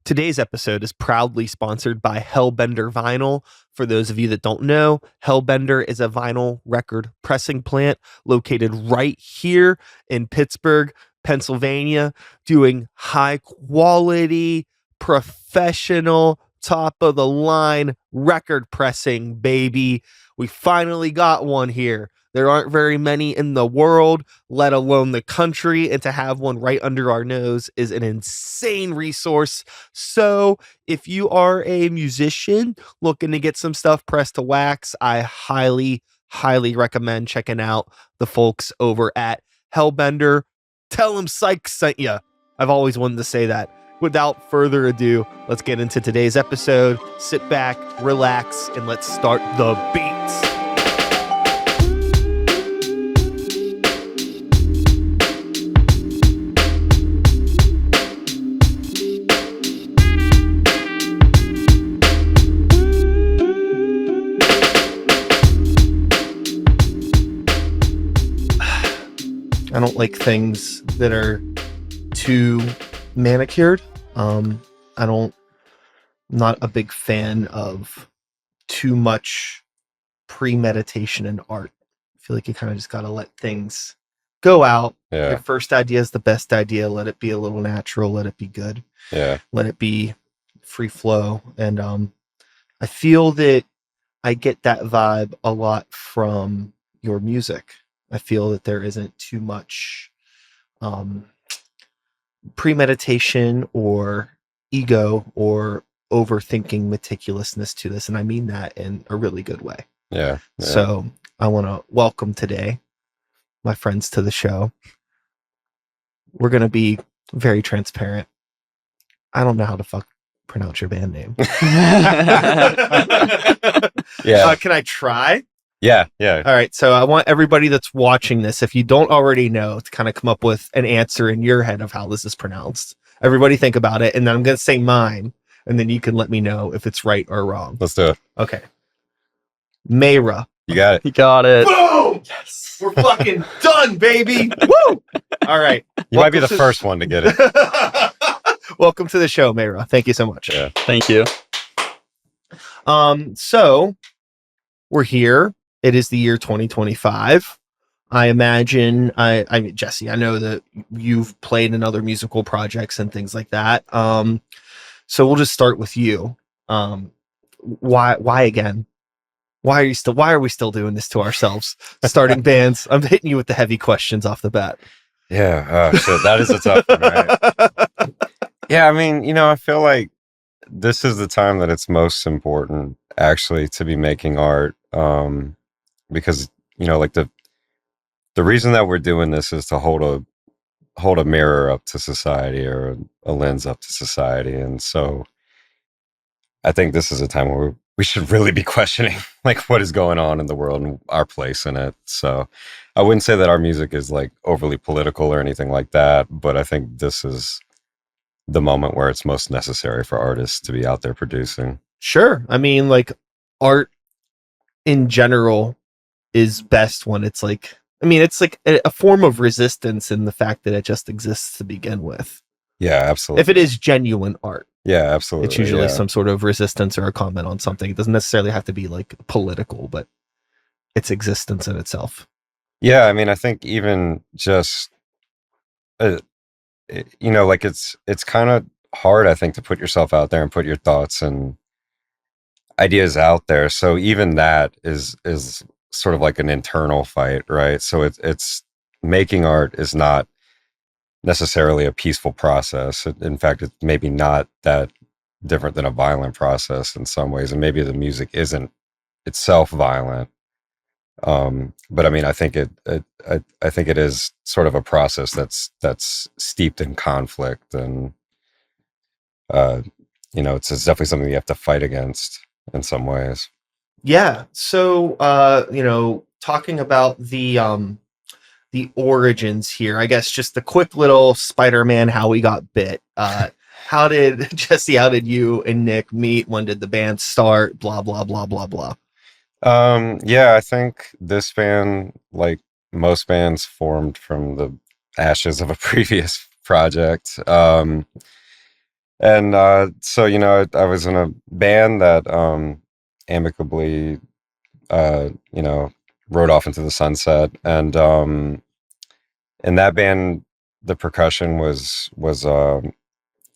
Today's episode is proudly sponsored by Hellbender Vinyl. For those of you that don't know, Hellbender is a vinyl record pressing plant located right here in Pittsburgh, Pennsylvania, doing high quality, professional, top of the line record pressing, baby. We finally got one here. There aren't very many in the world, let alone the country, and to have one right under our nose is an insane resource. So if you are a musician looking to get some stuff pressed to wax, I highly recommend checking out the folks over at Hellbender. Tell them Sykes sent you. I've always wanted to say that. Without further ado, let's get into today's episode. Sit back, relax, and let's start the beats. I don't like things that are too manicured. I'm not a big fan of too much premeditation in art. I feel like you kind of just got to let things go out. Yeah. Your first idea is the best idea. Let it be a little natural. Let it be good. Yeah. Let it be free flow. And I feel that I get that vibe a lot from your music. I feel that there isn't too much premeditation or ego or overthinking meticulousness to this. And I mean that in a really good way. Yeah. So I want to welcome today my friends to the show. We're going to be very transparent. I don't know how to pronounce your band name. Yeah. Can I try? Yeah. All right. So I want everybody that's watching this, if you don't already know, to kind of come up with an answer in your head of how this is pronounced. Everybody think about it. And then I'm going to say mine. And then you can let me know if it's right or wrong. Let's do it. Okay. Mayreh. You got it. You got it. Boom! Yes. We're fucking done, baby. Woo! All right. You might be the first one to get it. Welcome to the show, Mayreh. Thank you so much. Yeah. Thank you. So we're here. It is the year 2025. I imagine, I mean, Jesse, I know that you've played in other musical projects and things like that. So we'll just start with you. Why again? Why are we still doing this to ourselves? Starting bands. I'm hitting you with the heavy questions off the bat. Yeah. So that is a tough one, right? Yeah. I mean, I feel like this is the time that it's most important actually to be making art. Because, like the reason that we're doing this is to hold a mirror up to society or a lens up to society. And so I think this is a time where we should really be questioning like what is going on in the world and our place in it. So I wouldn't say that our music is like overly political or anything like that, but I think this is the moment where it's most necessary for artists to be out there producing. Sure. I mean, like art in general is best when it's like, I mean, it's like a form of resistance in the fact that it just exists to begin with. Yeah, absolutely. If it is genuine art. Yeah, absolutely. It's usually some sort of resistance or a comment on something. It doesn't necessarily have to be like political, but it's existence in itself. Yeah, I mean, I think even just, like it's kind of hard, I think, to put yourself out there and put your thoughts and ideas out there. So even that is sort of like an internal fight, right? So it's making art is not necessarily a peaceful process. In fact, it's maybe not that different than a violent process in some ways, and maybe the music isn't itself violent. But I mean, I think it is sort of a process that's steeped in conflict, and it's definitely something you have to fight against in some ways. Yeah. So, talking about the origins here, I guess just the quick little Spider-Man, how we got bit. How did you and Nick meet? When did the band start? Blah, blah, blah, blah, blah. Yeah, I think this band, like most bands, formed from the ashes of a previous project. And so, I was in a band that amicably, you know, rode off into the sunset. And in that band, the percussion was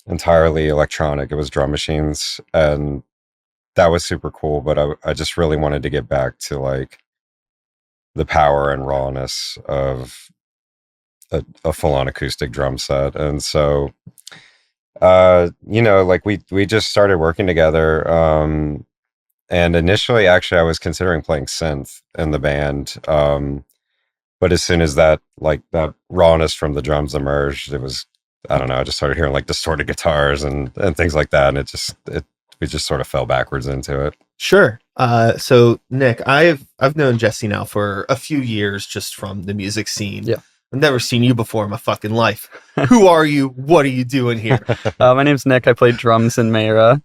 entirely electronic. It was drum machines, and that was super cool. But I just really wanted to get back to like the power and rawness of a full-on acoustic drum set. And so like we just started working together. And initially, actually, I was considering playing synth in the band. But as soon as that rawness from the drums emerged, it was, I don't know, I just started hearing like distorted guitars and things like that. And we just sort of fell backwards into it. Sure. So Nick, I've known Jesse now for a few years, just from the music scene. Yeah. I've never seen you before in my fucking life. Who are you? What are you doing here? My name's Nick. I played drums in Mayreh.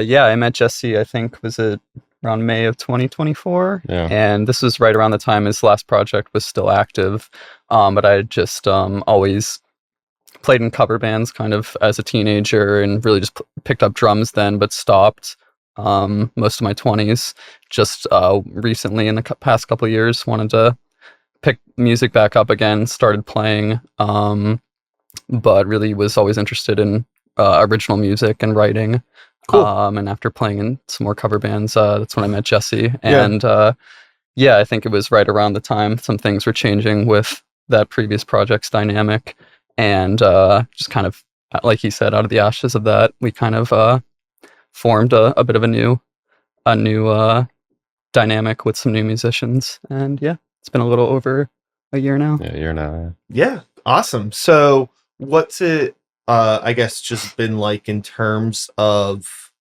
Yeah, I met Jesse, I think, was it around May of 2024? Yeah. And this was right around the time his last project was still active. But I had just always played in cover bands kind of as a teenager and really just picked up drums then, but stopped most of my 20s. Just recently in the past couple of years wanted to pick music back up again, started playing, but really was always interested in original music and writing. Cool. And after playing in some more cover bands, that's when I met Jesse. And I think it was right around the time some things were changing with that previous project's dynamic. And just kind of, like he said, out of the ashes of that, we kind of formed a bit of a new dynamic with some new musicians. And yeah, it's been a little over a year now. Yeah, a year now. Yeah, awesome. So what's it, I guess, just been like in terms of,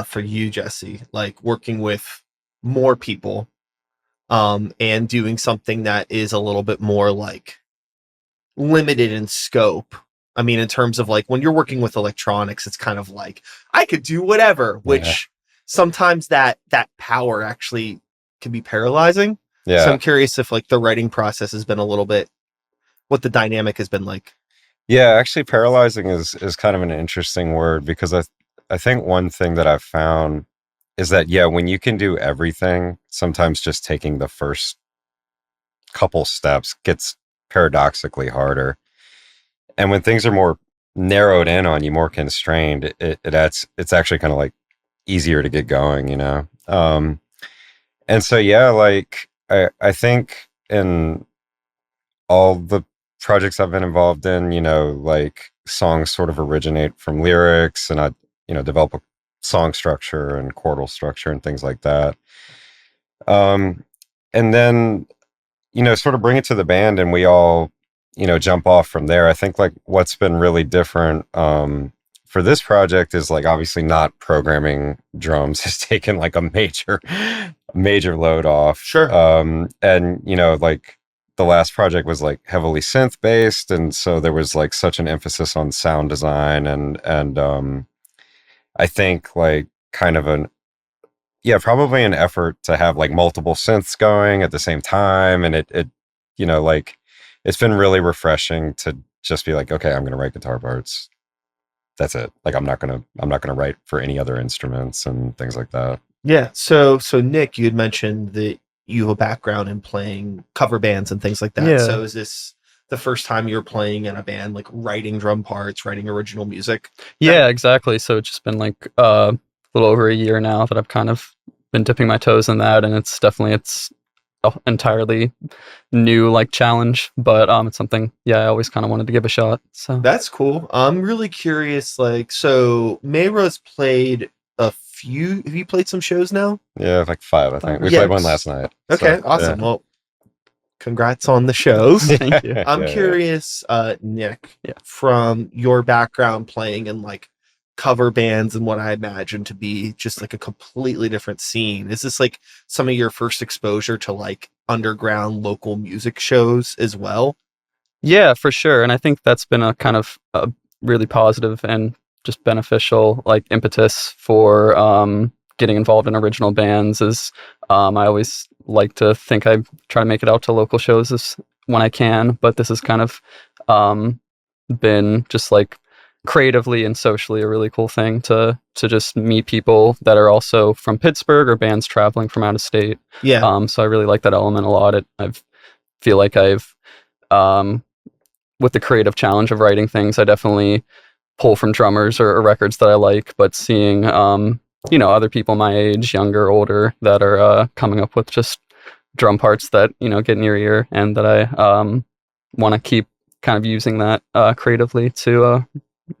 for you, Jesse, like working with more people, and doing something that is a little bit more like limited in scope. I mean, in terms of like when you're working with electronics, it's kind of like I could do whatever, which sometimes that power actually can be paralyzing. Yeah. So I'm curious if like the writing process has been a little bit, what the dynamic has been like. Yeah, actually paralyzing is kind of an interesting word, because I think one thing that I've found is that, yeah, when you can do everything, sometimes just taking the first couple steps gets paradoxically harder. And when things are more narrowed in on you, more constrained, it's actually kind of like easier to get going, and so, yeah, like I think in all the projects I've been involved in, like songs sort of originate from lyrics, and I, develop a song structure and chordal structure and things like that. And then, sort of bring it to the band, and we all, jump off from there. I think like what's been really different for this project is like obviously not programming drums has taken like a major load off. Sure. And like the last project was like heavily synth based, and so there was like such an emphasis on sound design and I think like kind of probably an effort to have like multiple synths going at the same time, and it like it's been really refreshing to just be like, okay, I'm gonna write guitar parts. That's it. Like I'm not gonna write for any other instruments and things like that. Yeah. So Nick, you had mentioned that you have a background in playing cover bands and things like that. Yeah. So is this the first time you're playing in a band, like writing drum parts, writing original music? Yeah, exactly. So it's just been like a little over a year now that I've kind of been dipping my toes in that, and it's an entirely new like challenge, but it's something I always kind of wanted to give a shot. So That's cool. I'm really curious. Like, so Mayreh's played a few. Have you played some shows now? Yeah, like 5, I think. We Yeah. played one last night. Okay, So, awesome. yeah. Well, congrats on the shows. thank you. I'm Yeah. curious, Nick, Yeah. from your background playing in like cover bands and what I imagine to be just like a completely different scene. Is this like some of your first exposure to like underground local music shows as well? Yeah, for sure. And I think that's been a kind of a really positive and just beneficial like impetus for getting involved in original bands is I always like to think I try to make it out to local shows when I can, but this has kind of been just like creatively and socially a really cool thing to just meet people that are also from Pittsburgh or bands traveling from out of state. Yeah. So I really like that element a lot. I feel like I've with the creative challenge of writing things, I definitely pull from drummers or records that I like, but seeing other people my age, younger, older, that are coming up with just drum parts that get in your ear, and that I want to keep kind of using that creatively to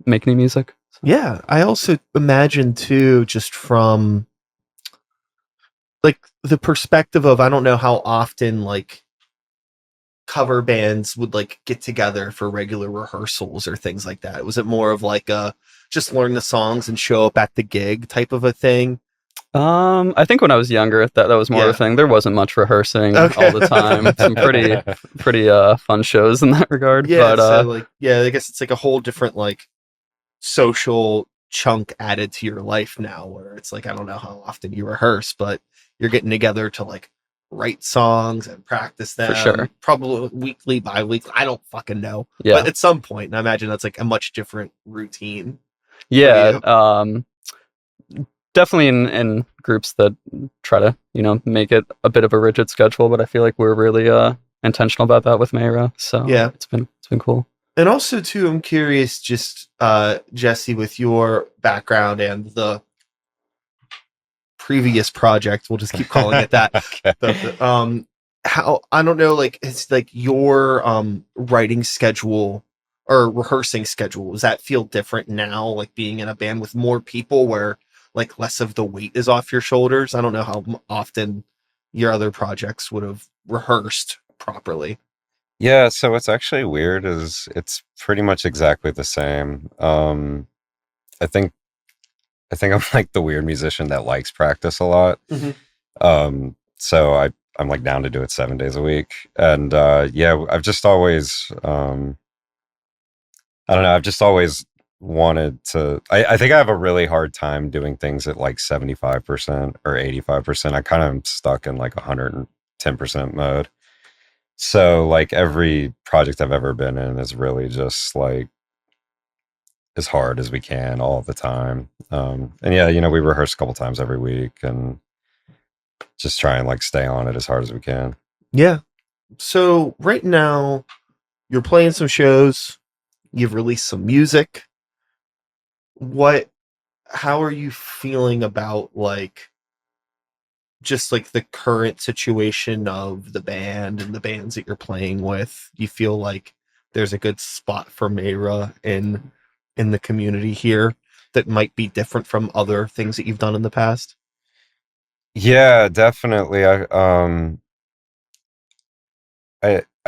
make new music. Yeah. I also imagine too, just from like the perspective of, I don't know how often like cover bands would like get together for regular rehearsals or things like that. Was it more of like a just learn the songs and show up at the gig type of a thing? I think when I was younger, that was more of Yeah. a thing. There wasn't much rehearsing Okay. all the time. Some pretty fun shows in that regard. Yeah. But So like, yeah, I guess it's like a whole different like social chunk added to your life now, where it's like, I don't know how often you rehearse, but you're getting together to like write songs and practice them. For sure. Probably weekly, bi-weekly. I don't fucking know. yeah, But at some point, and I imagine that's like a much different routine. yeah. Definitely in groups that try to make it a bit of a rigid schedule, but I feel like we're really intentional about that with Mayreh. So Yeah. it's been cool. And also too, I'm curious, just Jesse, with your background and the previous project, we'll just keep calling it that. Okay. How, I don't know, like it's like your writing schedule or rehearsing schedule, does that feel different now, like being in a band with more people where like less of the weight is off your shoulders? I don't know how often your other projects would have rehearsed properly. Yeah, so what's actually weird is it's pretty much exactly the same. I think I'm like the weird musician that likes practice a lot. So I'm like down to do it 7 days a week. And yeah, I've just always I don't know, I've just always wanted to I think I have a really hard time doing things at like 75% or 85%. I kind of am stuck in like 110% mode. So like every project I've ever been in is really just like as hard as we can all the time. And yeah, we rehearse a couple times every week and just try and like stay on it as hard as we can. Yeah. So right now you're playing some shows, you've released some music. How are you feeling about like just like the current situation of the band and the bands that you're playing with? Do you feel like there's a good spot for Mayreh in the community here that might be different from other things that you've done in the past? Yeah, definitely. I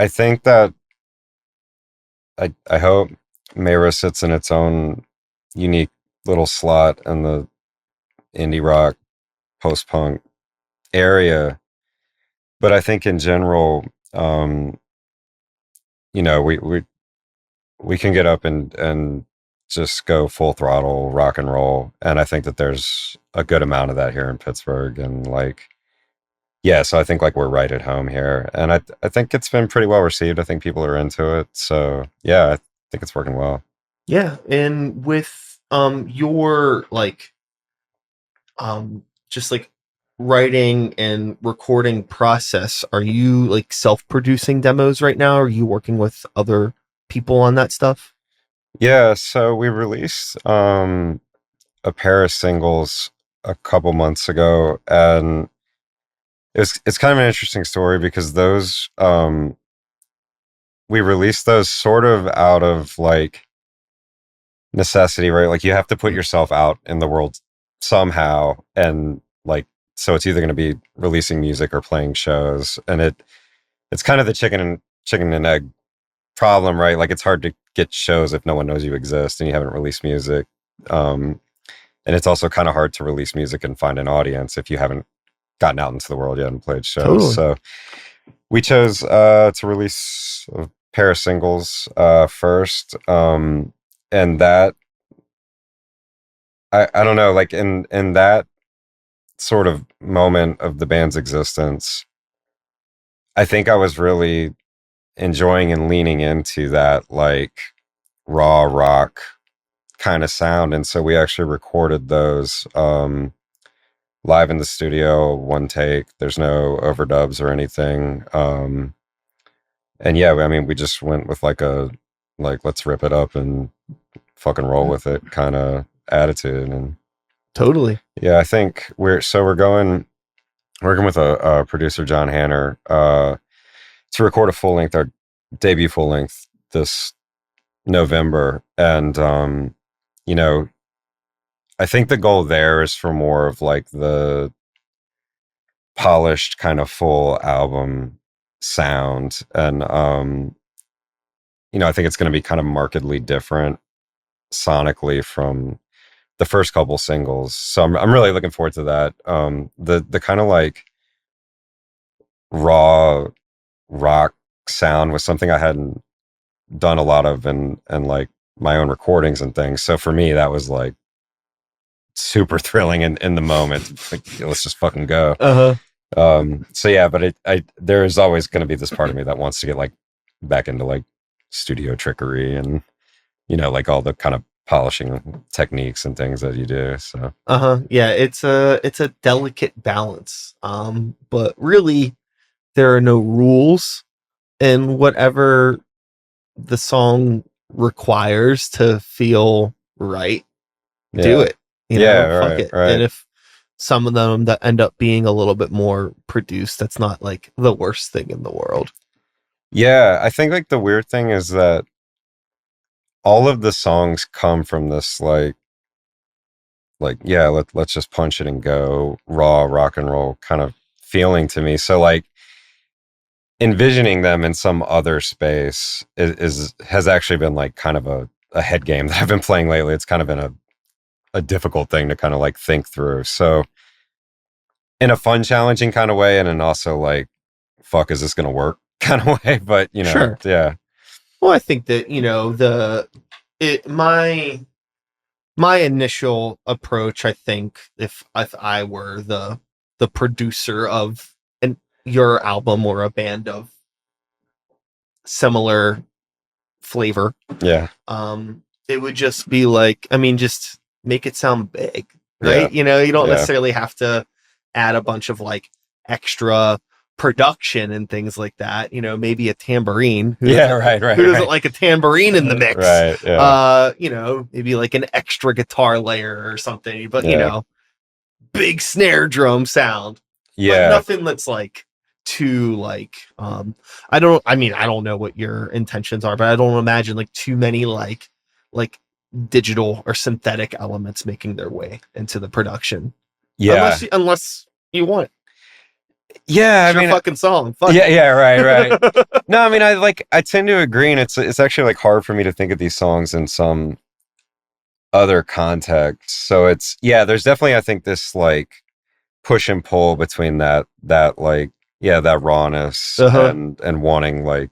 think that I hope Mayreh sits in its own unique little slot in the indie rock post punk area. But I think in general, we can get up and just go full throttle rock and roll, and I think that there's a good amount of that here in Pittsburgh, and like yeah, so I think like we're right at home here, and I think it's been pretty well received. I think people are into it, so yeah, I think it's working well. Yeah, and with your like just like writing and recording process, are you like self-producing demos right now? Or are you working with other people on that stuff? Yeah, so we released a pair of singles a couple months ago, and it's kind of an interesting story because those we released those sort of out of like necessity, right? Like you have to put yourself out in the world somehow, and like so it's either going to be releasing music or playing shows, and it's kind of the chicken and egg problem, right? Like it's hard to get shows if no one knows you exist and you haven't released music. And it's also kind of hard to release music and find an audience if you haven't gotten out into the world yet and played shows. Totally. So we chose to release a pair of singles first. And that I don't know, like in that sort of moment of the band's existence, I think I was really enjoying and leaning into that like raw rock kind of sound. And so we actually recorded those live in the studio, one take. There's no overdubs or anything. And yeah, I mean, we just went with like let's rip it up and fucking roll with it kind of attitude. And Totally. yeah, I think we're working with a producer, John Hanner, to record a full length, our debut full length this November. And, you know, I think the goal there is for more of like the polished kind of full album sound. And, you know, I think it's going to be kind of markedly different sonically from the first couple singles. So I'm really looking forward to that. The kind of like raw rock sound was something I hadn't done a lot of and like my own recordings and things. So for me, that was like super thrilling in the moment. Like, let's just fucking go. So yeah, but there is always going to be this part of me that wants to get like back into like studio trickery and, you know, like all the kind of polishing techniques and things that you do. So yeah, it's a delicate balance. But really there are no rules, and whatever the song requires to feel right, do it. You know, fuck it. Right. And if some of them that end up being a little bit more produced, that's not like the worst thing in the world. Yeah, I think like the weird thing is that all of the songs come from this like yeah, let's just punch it and go, raw rock and roll kind of feeling to me. So like envisioning them in some other space has actually been like kind of a head game that I've been playing lately. It's kind of been a difficult thing to kind of like think through. So in a fun, challenging kind of way, and then also like, fuck, is this gonna work kind of way? But you know, Sure. yeah. Well, I think that, you know, my initial approach, I think if I were the producer of your album or a band of similar flavor, Yeah. it would just be like, I mean, just make it sound big, right? Yeah. You know, you don't Yeah. necessarily have to add a bunch of like extra production and things like that. You know, maybe a tambourine. Who doesn't like a tambourine in the mix? Right. Yeah. You know, maybe like an extra guitar layer or something, but you Yeah. know, big snare drum sound. Yeah. But nothing that's like too like I don't know what your intentions are, but I don't imagine like too many like digital or synthetic elements making their way into the production. Yeah. Unless you want. Yeah, It's your fucking song. Fuck yeah, it. yeah, right. No, I mean, I tend to agree, and it's actually like hard for me to think of these songs in some other context. So it's there's definitely, I think, this like push and pull between that like that rawness and wanting like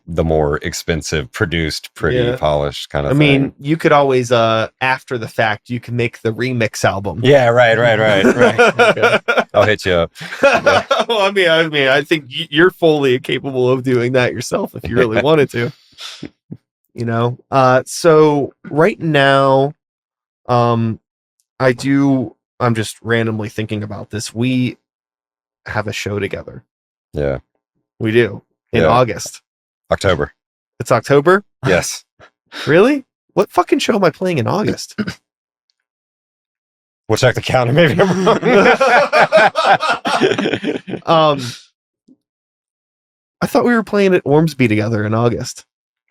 the more expensive, produced, pretty, polished kind of thing. I mean, you could always after the fact, you can make the remix album. Yeah, right. Okay. I'll hit you up. Yeah. Well, I mean, I think you're fully capable of doing that yourself if you really wanted to. You know, so right now, I'm just randomly thinking about this. We have a show together. Yeah, we do in August. October. It's October? Yes. Really? What fucking show am I playing in August? We'll check the calendar. Maybe I'm wrong. I thought we were playing at Ormsby together in August.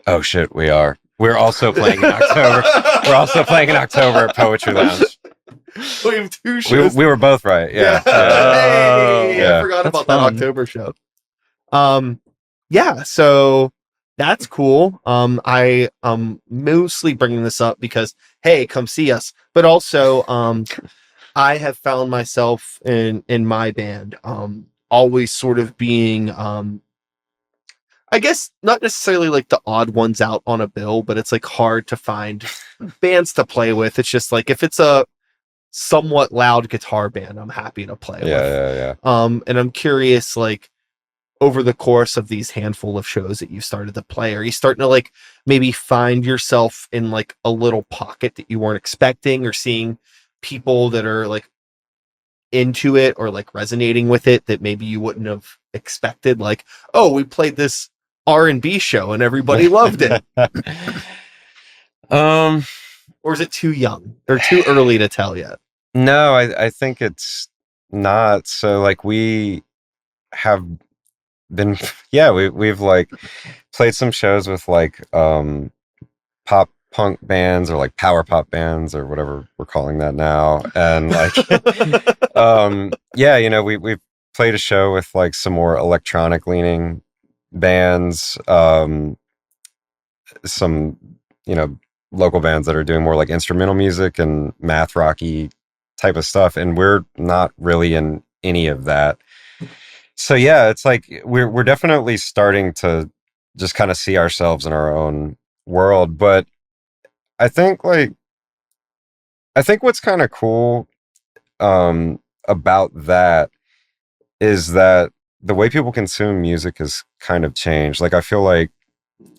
Oh shit, we are. We're also playing in October. We're also playing in October at Poetry Lounge. We have two shows. We were both right. Yeah. Hey, I forgot about that October show. Yeah, so that's cool. I mostly bringing this up because, hey, come see us. But also, I have found myself in my band, always sort of being, I guess not necessarily like the odd ones out on a bill, but it's like hard to find bands to play with. It's just like if it's a somewhat loud guitar band, I'm happy to play with. Yeah. And I'm curious, like, over the course of these handful of shows that you started to play? Are you starting to like maybe find yourself in like a little pocket that you weren't expecting, or seeing people that are like into it or like resonating with it that maybe you wouldn't have expected? Like, oh, we played this R&B show and everybody loved it. Or is it too young or too early to tell yet? No, I think it's not. So like we have been, yeah, we've like played some shows with like pop punk bands or like power pop bands or whatever we're calling that now. And like yeah, you know, we've played a show with like some more electronic leaning bands, some, you know, local bands that are doing more like instrumental music and math rocky type of stuff, and we're not really in any of that. So yeah, it's like we're definitely starting to just kind of see ourselves in our own world. But I think like I think what's kind of cool about that is that the way people consume music has kind of changed. Like I feel like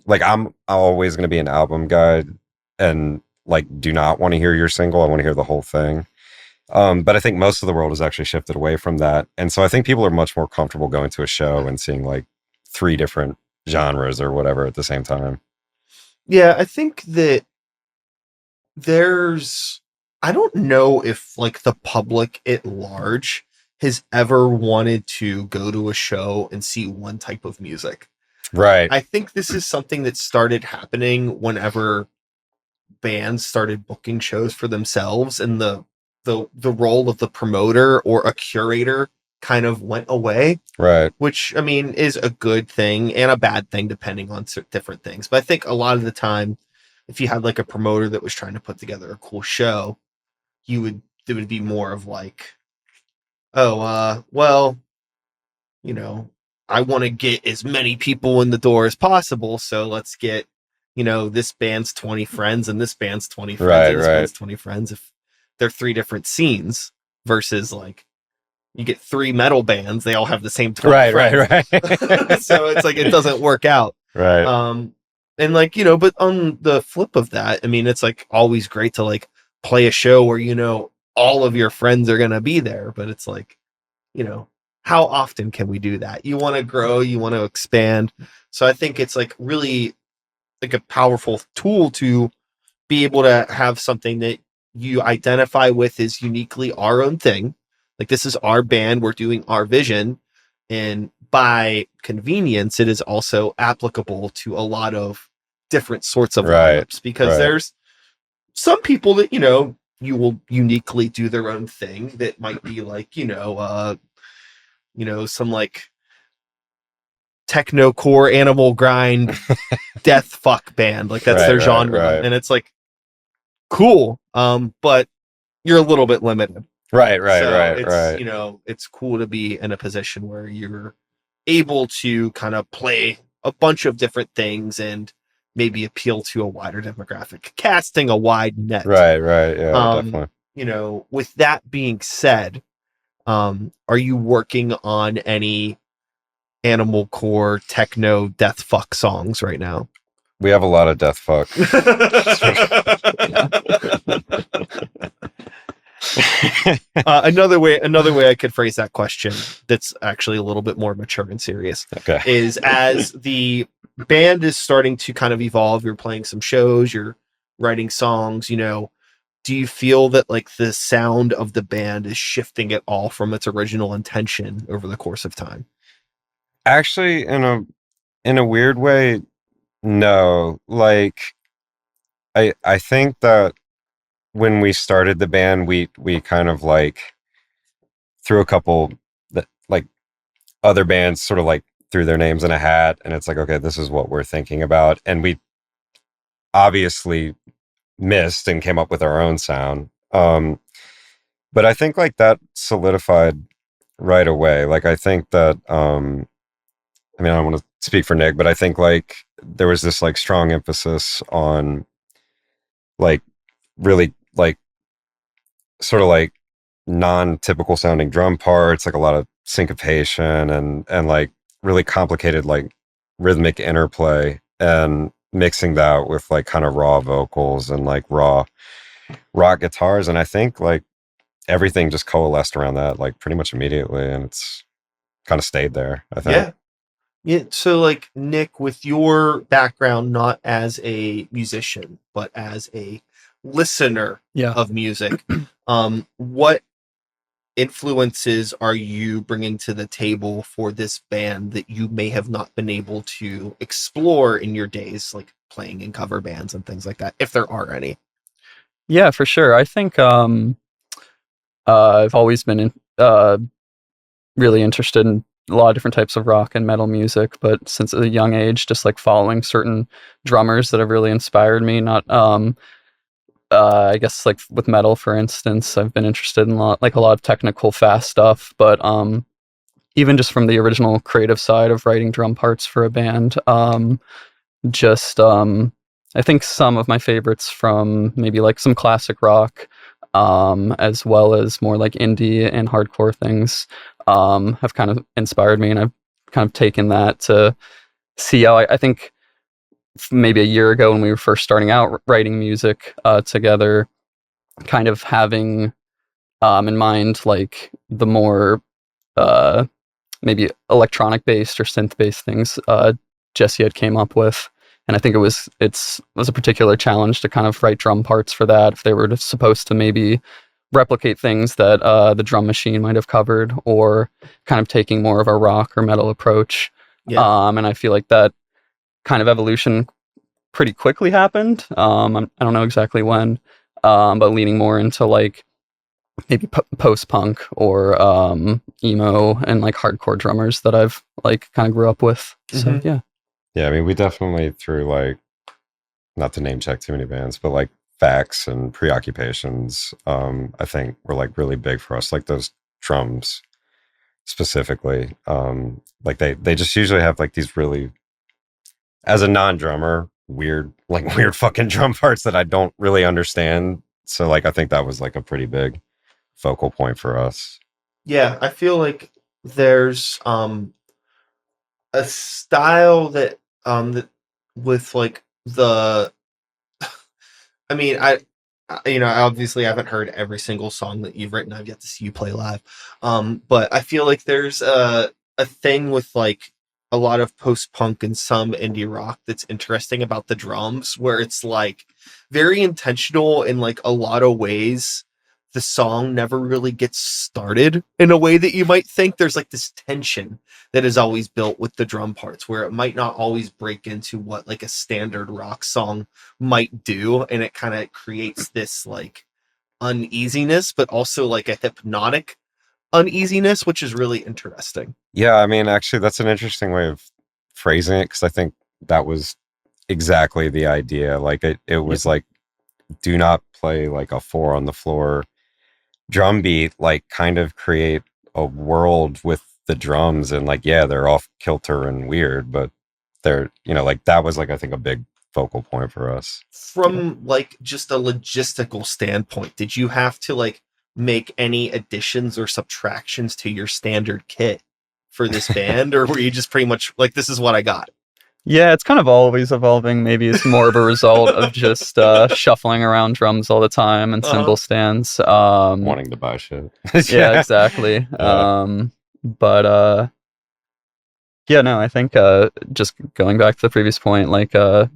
I'm always going to be an album guy and like do not want to hear your single. I want to hear the whole thing. But I think most of the world has actually shifted away from that. And so I think people are much more comfortable going to a show and seeing like 3 different genres or whatever at the same time. Yeah, I think that I don't know if like the public at large has ever wanted to go to a show and see one type of music. Right. I think this is something that started happening whenever bands started booking shows for themselves, and the role of the promoter or a curator kind of went away. Right. Which, I mean, is a good thing and a bad thing depending on different things. But I think a lot of the time, if you had like a promoter that was trying to put together a cool show, it would be more of like, oh, well, you know, I want to get as many people in the door as possible, so let's get, you know, this band's 20 friends and this band's 20 friends and this band's 20 friends. If they're 3 different scenes, versus like you get 3 metal bands, they all have the same 20 friends. Right. So it's like it doesn't work out. Right. And like, you know, but on the flip of that, I mean, it's like always great to like play a show where, you know, all of your friends are gonna be there, but it's like, you know, how often can we do that? You want to grow, you want to expand. So I think it's like really like a powerful tool to be able to have something that you identify with as uniquely our own thing. Like, this is our band, we're doing our vision. And by convenience, it is also applicable to a lot of different sorts of lineups, because there's some people that, you know, you will uniquely do their own thing that might be like, you know, some like techno core animal grind death fuck band. Like that's their genre. Right. And it's like cool. But you're a little bit limited. Right. You know, it's cool to be in a position where you're able to kind of play a bunch of different things and maybe appeal to a wider demographic, casting a wide net. Right. Yeah, definitely. You know, with that being said, are you working on any animal core techno death fuck songs right now? We have a lot of death fuck. Another way I could phrase that question that's actually a little bit more mature and serious is, as the band is starting to kind of evolve, you're playing some shows, you're writing songs, you know, do you feel that like the sound of the band is shifting at all from its original intention over the course of time? Actually, in a weird way, no. Like I think that when we started the band, we kind of like threw a couple that like other bands sort of like threw their names in a hat, and it's like, okay, this is what we're thinking about, and we obviously missed and came up with our own sound. But I think like that solidified right away. Like I think that I mean, I don't want to speak for Nick, but I think like there was this like strong emphasis on like really like sort of like non-typical sounding drum parts, like a lot of syncopation and like really complicated like rhythmic interplay and mixing that with like kind of raw vocals and like raw rock guitars. And I think like everything just coalesced around that like pretty much immediately, and it's kind of stayed there, I think. Yeah. Yeah. So, like, Nick, with your background, not as a musician, but as a listener Yeah. of music, what influences are you bringing to the table for this band that you may have not been able to explore in your days, like playing in cover bands and things like that, if there are any? Yeah, for sure. I think I've always been really interested in a lot of different types of rock and metal music, but since a young age, just like following certain drummers that have really inspired me. Not I guess like with metal, for instance, I've been interested in a lot of technical, fast stuff, but even just from the original creative side of writing drum parts for a band, just I think some of my favorites from maybe like some classic rock, as well as more like indie and hardcore things, have kind of inspired me, and I've kind of taken that to see how I think maybe a year ago when we were first starting out writing music together, kind of having in mind like the more maybe electronic based or synth based things Jesse had came up with. And I think it was a particular challenge to kind of write drum parts for that, if they were supposed to maybe replicate things that the drum machine might have covered, or kind of taking more of a rock or metal approach. Yeah. And I feel like that kind of evolution pretty quickly happened. I don't know exactly when, but leaning more into like maybe post-punk or emo and like hardcore drummers that I've like kind of grew up with. So yeah. Yeah, I mean, we definitely through like, not to name check too many bands, but like Facts and Preoccupations, I think were like really big for us. Like those drums specifically, like they just usually have like these really, as a non-drummer, weird fucking drum parts that I don't really understand. So like I think that was like a pretty big focal point for us. Yeah, I feel like there's a style that with like the I mean, I obviously haven't heard every single song that you've written. I've yet to see you play live. But I feel like there's a thing with like a lot of post-punk and some indie rock that's interesting about the drums, where it's like very intentional in like a lot of ways. The song never really gets started in a way that you might think. There's like this tension that is always built with the drum parts, where it might not always break into what like a standard rock song might do, and it kind of creates this like uneasiness, but also like a hypnotic uneasiness, which is really interesting. Yeah, I mean, actually, that's an interesting way of phrasing it, because I think that was exactly the idea. Like it was like, do not play like a 4 on the floor drum beat, like kind of create a world with the drums, and like, yeah, they're off kilter and weird, but they're, like that was like, I think a big focal point for us. From like just a logistical standpoint, did you have to like make any additions or subtractions to your standard kit for this band, or were you just pretty much like, this is what I got? Yeah, it's kind of always evolving. Maybe it's more of a result of just shuffling around drums all the time and cymbal stands. Wanting to buy shit. Yeah, exactly. But yeah, no, I think just going back to the previous point, like the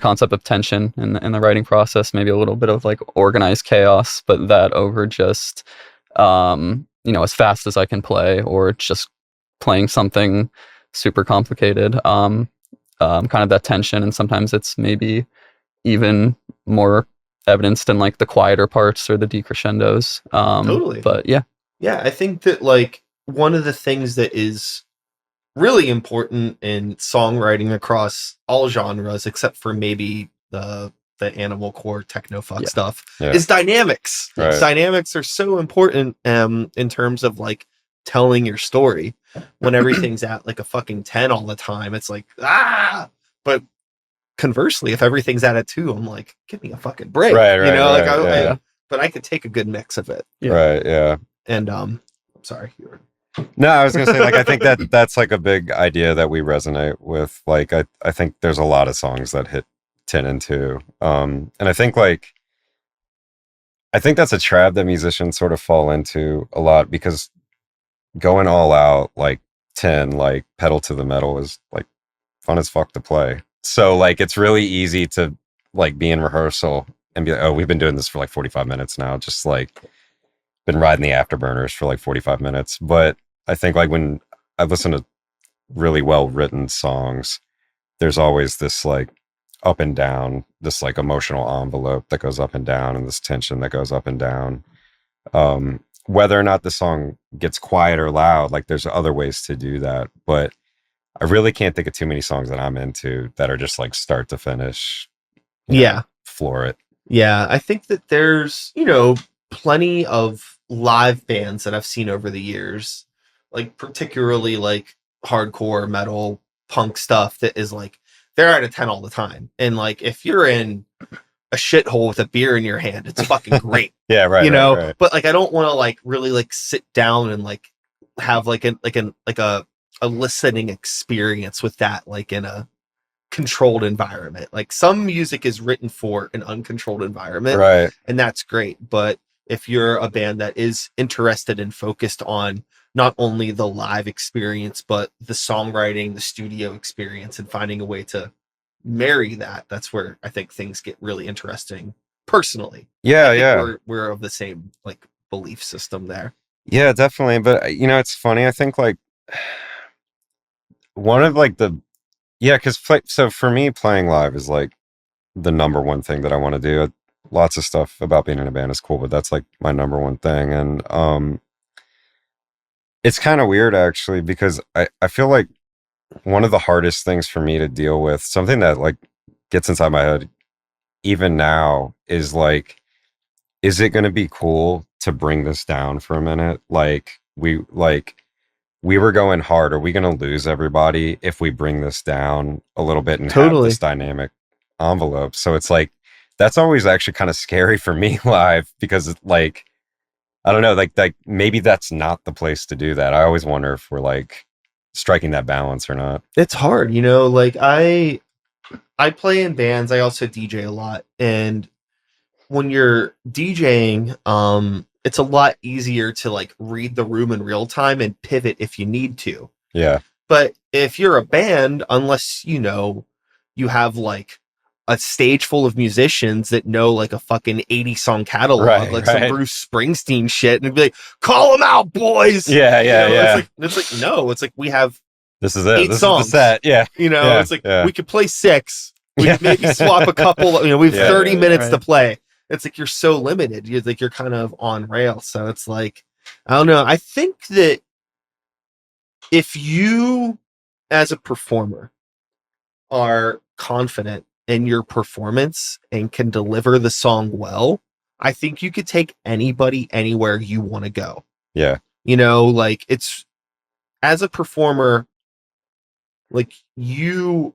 concept of tension in the writing process, maybe a little bit of like organized chaos, but that over just as fast as I can play, or just playing something super complicated. Kind of that tension, and sometimes it's maybe even more evidenced in like the quieter parts or the decrescendos. Totally. But yeah. Yeah, I think that like one of the things that is really important in songwriting across all genres, except for maybe the animal core techno fuck stuff, is dynamics. Right. Dynamics are so important in terms of like telling your story. When everything's at like a fucking 10 all the time, it's like, but conversely, if everything's at a 2, I'm like, give me a fucking break. But I could take a good mix of it. Right, yeah. And I'm sorry, you were No, I was gonna say, like, I think that's like a big idea that we resonate with. Like, I think there's a lot of songs that hit 10 and 2. And I think that's a trap that musicians sort of fall into a lot, because going all out, like 10, like pedal to the metal, is like fun as fuck to play. So like it's really easy to like be in rehearsal and be like, oh, we've been doing this for like 45 minutes now, just like been riding the afterburners for like 45 minutes. But I think like when I listen to really well written songs, there's always this like up and down, this like emotional envelope that goes up and down, and this tension that goes up and down. Whether or not the song gets quiet or loud, like there's other ways to do that. But I really can't think of too many songs that I'm into that are just like start to finish. Floor it. Yeah. I think that there's, plenty of live bands that I've seen over the years, like particularly like hardcore metal punk stuff that is like, they're at a 10 all the time. And like, if you're in a shithole with a beer in your hand, it's fucking great. Yeah, right. Right. But like, I don't want to like really like sit down and like have like a listening experience with that, like in a controlled environment. Like some music is written for an uncontrolled environment, right? And that's great. But if you're a band that is interested and focused on not only the live experience, but the songwriting, the studio experience, and finding a way to marry that, that's where I think things get really interesting personally. Yeah. We're of the same like belief system there. Yeah, definitely. But it's funny. I think like one of like because so for me, playing live is like the number one thing that I want to do. Lots of stuff about being in a band is cool, but that's like my number one thing. And it's kind of weird actually, because I feel like one of the hardest things for me to deal with, something that like gets inside my head even now, is like, is it going to be cool to bring this down for a minute? Like we were going hard. Are we going to lose everybody if we bring this down a little bit and have this dynamic envelope? So it's like, that's always actually kind of scary for me live, because it's like, I don't know, like maybe that's not the place to do that. I always wonder if we're like striking that balance or not. It's hard, like I play in bands. I also DJ a lot. And when you're DJing, it's a lot easier to like read the room in real time and pivot if you need to. Yeah. But if you're a band, unless you have like a stage full of musicians that know like a fucking 80 song catalog, some Bruce Springsteen shit, and be like, call them out, boys. Yeah. It's like, no, it's like, we have this is it. 8 this songs. Is the set. Yeah. It's like, we could play 6. We could maybe swap a couple. We have 30 minutes to play. It's like, you're so limited. You're kind of on rail. So it's like, I don't know. I think that if you, as a performer, are confident in your performance and can deliver the song well, I think you could take anybody anywhere you want to go. Yeah. Like, it's, as a performer, like, you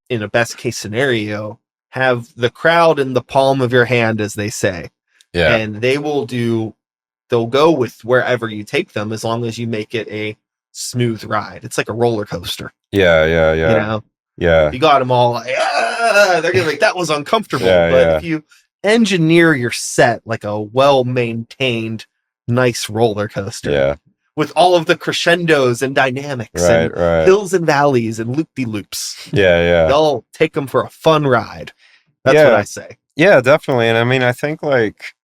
in a best case scenario, have the crowd in the palm of your hand, as they say. Yeah. And they'll go with wherever you take them, as long as you make it a smooth ride. It's like a roller coaster. Yeah. Yeah. You got them all like, they're gonna be like, that was uncomfortable. But if you engineer your set like a well-maintained, nice roller coaster, with all of the crescendos and dynamics, and hills and valleys and loop-de-loops, they'll take them for a fun ride. That's what I say. Yeah, definitely. And I mean, I think like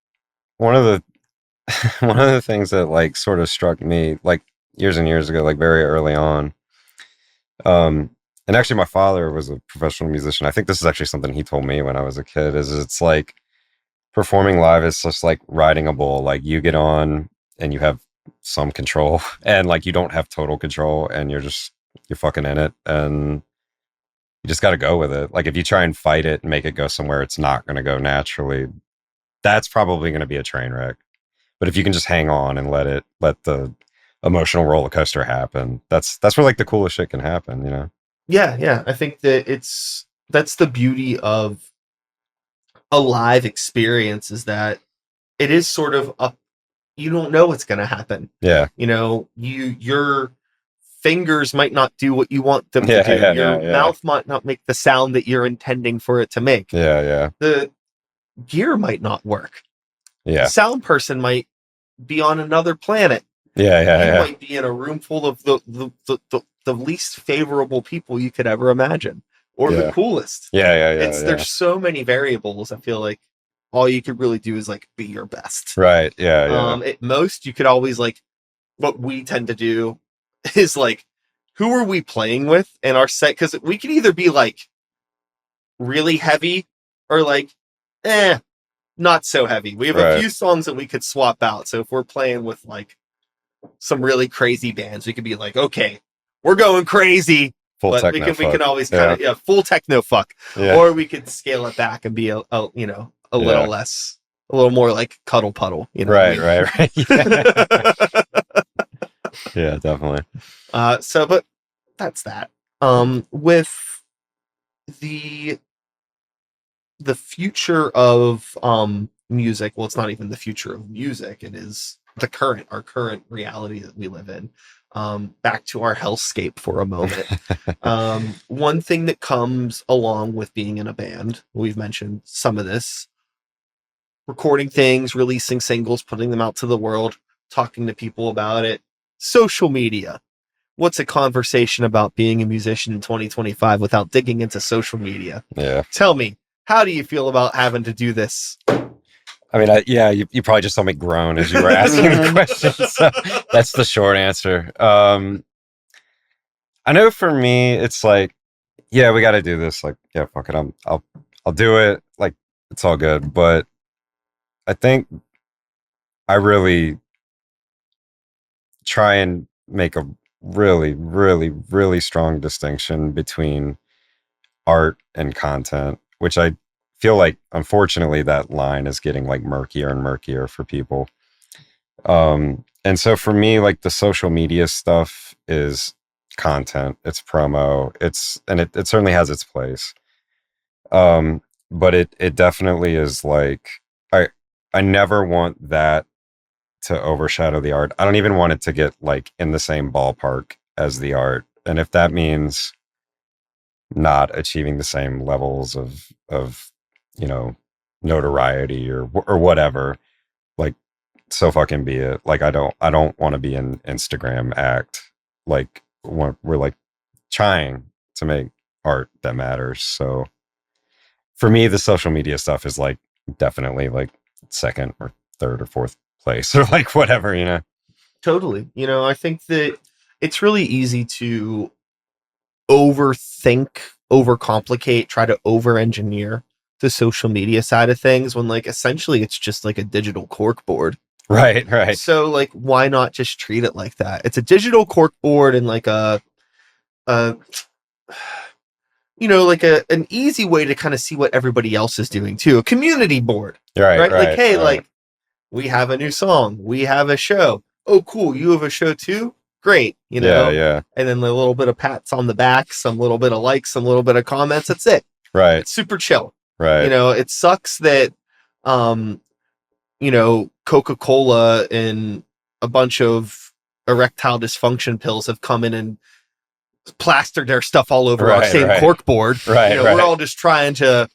one of the things that like sort of struck me like years and years ago, like very early on, and actually my father was a professional musician. I think this is actually something he told me when I was a kid, is it's like performing live is just like riding a bull. Like you get on and you have some control, and like you don't have total control, and you're fucking in it, and you just got to go with it. Like if you try and fight it and make it go somewhere it's not going to go naturally, that's probably going to be a train wreck. But if you can just hang on and let the emotional roller coaster happen, that's where like the coolest shit can happen, Yeah. I think that that's the beauty of a live experience, is that it is sort of you don't know what's going to happen. Yeah. You know, your fingers might not do what you want them to do. Yeah, Your mouth might not make the sound that you're intending for it to make. Yeah. The gear might not work. Yeah. The sound person might be on another planet. Yeah. You might be in a room full of the least favorable people you could ever imagine, or the coolest. Yeah. There's so many variables. I feel like all you could really do is like be your best. Right. Yeah. At most, you could always like, what we tend to do is like, who are we playing with in our set? Because we can either be like really heavy or like, not so heavy. We have a few songs that we could swap out. So if we're playing with like some really crazy bands, we could be like, okay, we're going crazy. Full but techno we can always kind of full techno fuck. Yeah. Or we could scale it back and be a little less, a little more like cuddle puddle. You know right. Yeah, definitely. But that's that. With the future of music, well, it's not even the future of music, it is our current reality that we live in. Back to our hellscape for a moment. One thing that comes along with being in a band, we've mentioned some of this, recording things, releasing singles, putting them out to the world, talking to people about it, social media. What's a conversation about being a musician in 2025 without digging into social media? Yeah. Tell me, how do you feel about having to do this? I mean, you probably just saw me groan as you were asking the question. So that's the short answer. I know for me, it's like, yeah, we got to do this. Like, yeah, fuck it. I'll do it. Like, it's all good. But I think I really try and make a really, really, really strong distinction between art and content, which I feel like, unfortunately, that line is getting like murkier and murkier for people. And so for me, like the social media stuff is content, it's promo, it certainly has its place. But it definitely is like, I never want that to overshadow the art. I don't even want it to get like in the same ballpark as the art. And if that means not achieving the same levels of notoriety or whatever, like, so fucking be it. Like, I don't want to be an Instagram act. Like, we're like trying to make art that matters. So for me, the social media stuff is like definitely like second or third or fourth place or like whatever. Totally. I think that it's really easy to overthink, overcomplicate, try to over-engineer the social media side of things when like essentially it's just like a digital corkboard. Right. So like, why not just treat it like that? It's a digital corkboard and like an easy way to kind of see what everybody else is doing too. A community board, right? Like, hey, like, we have a new song, we have a show. Oh, cool, you have a show too? Great, Yeah. And then a little bit of pats on the back, some little bit of likes, some little bit of comments. That's it. Right. It's super chill. Right. It sucks that, Coca-Cola and a bunch of erectile dysfunction pills have come in and plastered their stuff all over our same corkboard. Right. We're all just trying to,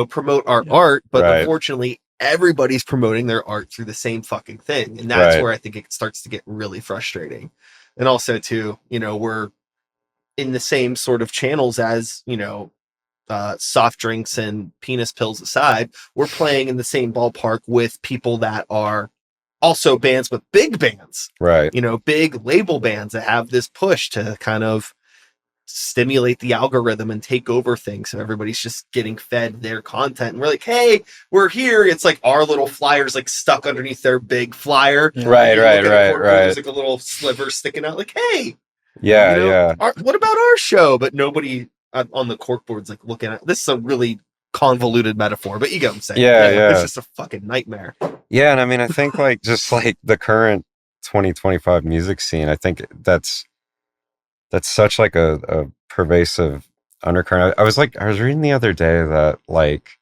promote our art, but unfortunately everybody's promoting their art through the same fucking thing. And that's where I think it starts to get really frustrating. And also too, we're in the same sort of channels as, soft drinks and penis pills aside, we're playing in the same ballpark with people that are also bands, but big bands, right? Big label bands that have this push to kind of stimulate the algorithm and take over things. So everybody's just getting fed their content. And we're like, hey, we're here. It's like our little flyers like stuck underneath their big flyer. Right. There's like a little sliver sticking out. Like, hey, yeah. What about our show? But nobody on the corkboard's like looking at this. Is a really convoluted metaphor, but you get what I'm saying. Yeah. It's just a fucking nightmare. Yeah, and I mean, I think like just like the current 2025 music scene, I think that's such like a pervasive undercurrent. I was reading the other day that like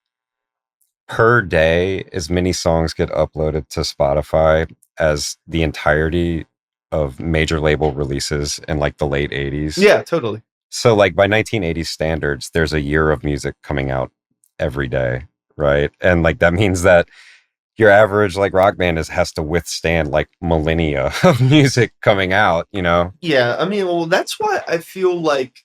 per day as many songs get uploaded to Spotify as the entirety of major label releases in like the late 80s. Yeah, totally. So like by 1980s standards, there's a year of music coming out every day, right? And like that means that your average like rock band has to withstand like millennia of music coming out, you know? Yeah, I mean, well, that's why I feel like